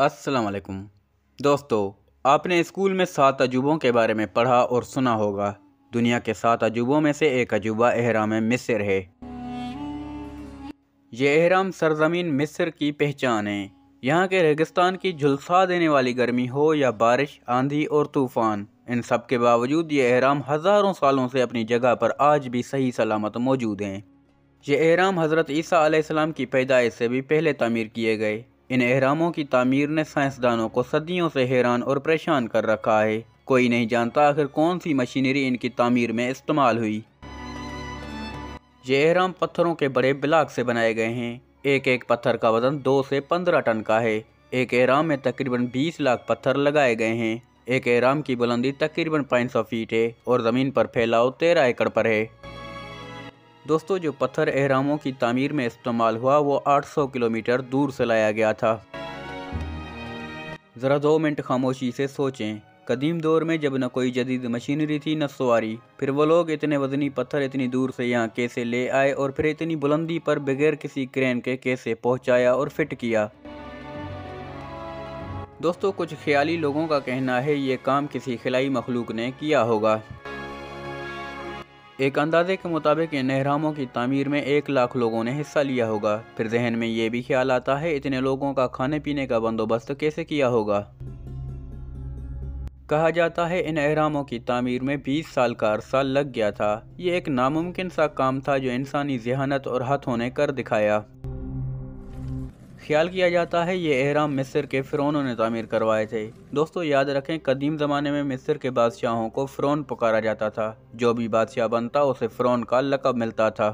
अस्सलाम वालेकुम दोस्तों, आपने स्कूल में 7 अजूबों के बारे में पढ़ा और सुना होगा। दुनिया के 7 अजूबों में से एक अजूबा एहराम मिस्र है। ये एहराम सरजमीन मिस्र की पहचान है। यहाँ के रेगिस्तान की झुलसा देने वाली गर्मी हो या बारिश, आंधी और तूफान, इन सब के बावजूद ये एहराम हज़ारों सालों से अपनी जगह पर आज भी सही सलामत मौजूद हैं। ये एहराम हज़रत ईसा अलैहिस्सलाम की पैदाइश से भी पहले तामीर किए गए। इन एहरामों की तामीर ने साइंसदानों को सदियों से हैरान और परेशान कर रखा है। कोई नहीं जानता आखिर कौन सी मशीनरी इनकी तामीर में इस्तेमाल हुई। ये एहराम पत्थरों के बड़े ब्लॉक से बनाए गए हैं। एक एक पत्थर का वजन 2 से 15 टन का है। एक एहराम में तकरीबन 20 लाख पत्थर लगाए गए हैं। एक एहराम की बुलंदी तकरीबन 500 फीट है और ज़मीन पर फैलाव 13 एकड़ पर है। दोस्तों, जो पत्थर एहरामों की तामीर में इस्तेमाल हुआ वो 800 किलोमीटर दूर से लाया गया था। ज़रा 2 मिनट खामोशी से सोचें, कदीम दौर में जब न कोई जदीद मशीनरी थी न सवारी, फिर वो लोग इतने वजनी पत्थर इतनी दूर से यहाँ कैसे ले आए और फिर इतनी बुलंदी पर बगैर किसी क्रेन के कैसे पहुँचाया और फिट किया। दोस्तों, कुछ ख्याली लोगों का कहना है ये काम किसी खिलाई मखलूक ने किया होगा। एक अंदाजे के मुताबिक इन एहरामों की तामीर में 1 लाख लोगों ने हिस्सा लिया होगा। फिर जहन में ये भी ख्याल आता है इतने लोगों का खाने पीने का बंदोबस्त कैसे किया होगा। कहा जाता है इन एहरामों की तामीर में 20 साल का अरसा लग गया था। ये एक नामुमकिन सा काम था जो इंसानी ज़हानत और हाथों ने कर दिखाया। ख्याल किया जाता है ये एहराम मिस्र के फ़िरौनों ने तामीर करवाए थे। दोस्तों, याद रखें कदीम ज़माने में मिस्र के बादशाहों को फ़िरौन पुकारा जाता था। जो भी बादशाह बनता उसे फ़िरौन का लक़ब मिलता था।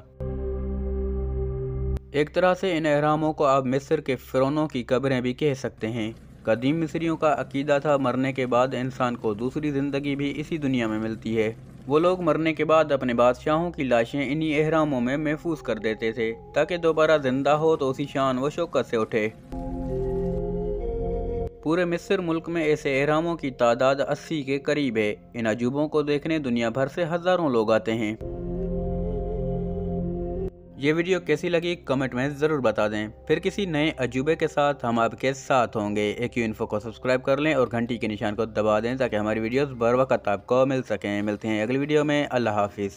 एक तरह से इन एहरामों को आप मिस्र के फ़िरौनों की कब्रें भी कह सकते हैं। कदीम मिस्रियों का अकीदा था मरने के बाद इंसान को दूसरी ज़िंदगी भी इसी दुनिया में मिलती है। वो लोग मरने के बाद अपने बादशाहों की लाशें इन्हीं एहरामों में महफूज कर देते थे ताकि दोबारा जिंदा हो तो उसी शान व शौकत से उठे। पूरे मिस्र मुल्क में ऐसे एहरामों की तादाद 80 के करीब है। इन अजूबों को देखने दुनिया भर से हज़ारों लोग आते हैं। ये वीडियो कैसी लगी कमेंट में ज़रूर बता दें। फिर किसी नए अजूबे के साथ हम आपके साथ होंगे। AQ इन्फो को सब्सक्राइब कर लें और घंटी के निशान को दबा दें ताकि हमारी वीडियोस बर वक्त आपको मिल सकें। मिलते हैं अगली वीडियो में। अल्लाह हाफिज़।